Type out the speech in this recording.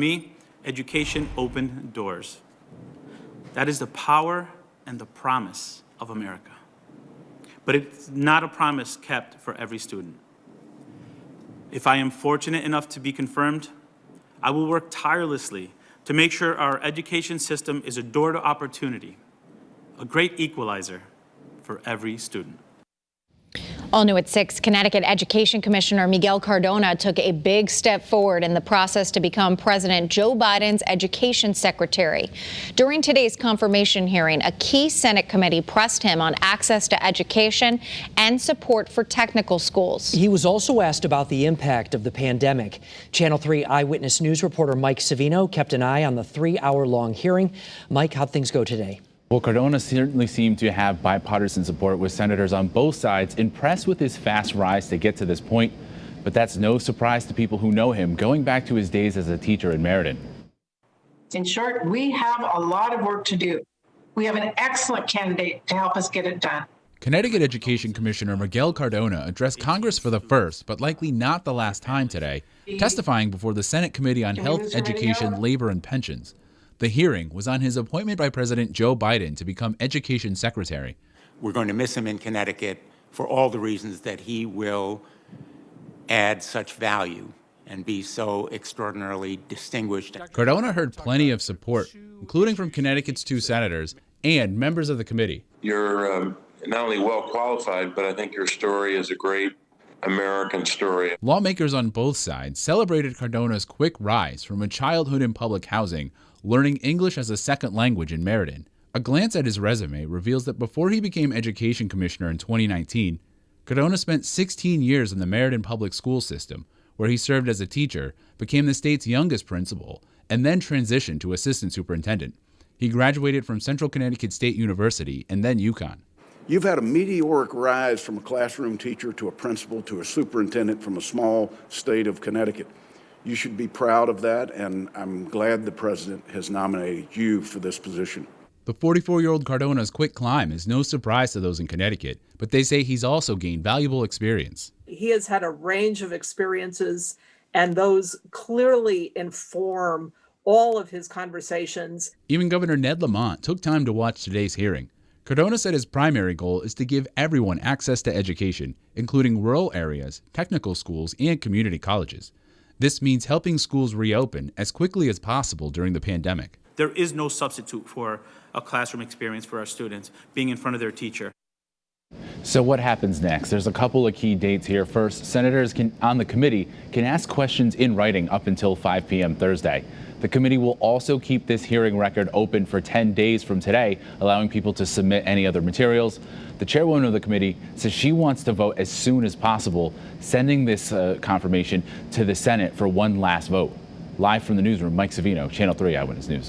me, education opened doors. That is the power and the promise of America. But it's not a promise kept for every student. If I am fortunate enough to be confirmed, I will work tirelessly to make sure our education system is a door to opportunity, a great equalizer for every student. All new at 6, Connecticut Education Commissioner Miguel Cardona took a big step forward in the process to become President Joe Biden's education secretary. During today's confirmation hearing, a key Senate committee pressed him on access to education and support for technical schools. He was also asked about the impact of the pandemic. Channel 3 Eyewitness News reporter Mike Savino kept an eye on the 3-hour-long hearing. Mike, how'd things go today? Well, Cardona certainly seemed to have bipartisan support, with senators on both sides impressed with his fast rise to get to this point. But that's no surprise to people who know him, going back to his days as a teacher in Meriden. In short, we have a lot of work to do. We have an excellent candidate to help us get it done. Connecticut Education Commissioner Miguel Cardona addressed Congress for the first, but likely not the last time today, testifying before the Senate Committee on Health, Education, Labor, and Pensions. The hearing was on his appointment by President Joe Biden to become Education Secretary. We're going to miss him in Connecticut for all the reasons that he will add such value and be so extraordinarily distinguished. Cardona heard plenty of support, including from Connecticut's 2 senators and members of the committee. You're not only well qualified, but I think your story is a great American story. Lawmakers on both sides celebrated Cardona's quick rise from a childhood in public housing, learning English as a second language in Meriden. A glance at his resume reveals that before he became Education Commissioner in 2019, Cardona spent 16 years in the Meriden public school system, where he served as a teacher, became the state's youngest principal, and then transitioned to assistant superintendent. He graduated from Central Connecticut State University and then UConn. You've had a meteoric rise from a classroom teacher to a principal to a superintendent from a small state of Connecticut. You should be proud of that, and I'm glad the president has nominated you for this position. The 44-year-old Cardona's quick climb is no surprise to those in Connecticut, but they say he's also gained valuable experience. He has had a range of experiences, and those clearly inform all of his conversations. Even Governor Ned Lamont took time to watch today's hearing. Cardona said his primary goal is to give everyone access to education, including rural areas, technical schools, and community colleges. This means helping schools reopen as quickly as possible during the pandemic. There is no substitute for a classroom experience for our students, being in front of their teacher. So what happens next? There's a couple of key dates here. First, senators on the committee can ask questions in writing up until 5 p.m. Thursday. The committee will also keep this hearing record open for 10 days from today, allowing people to submit any other materials. The chairwoman of the committee says she wants to vote as soon as possible, sending this confirmation to the Senate for one last vote. Live from the newsroom, Mike Savino, Channel 3 Eyewitness News.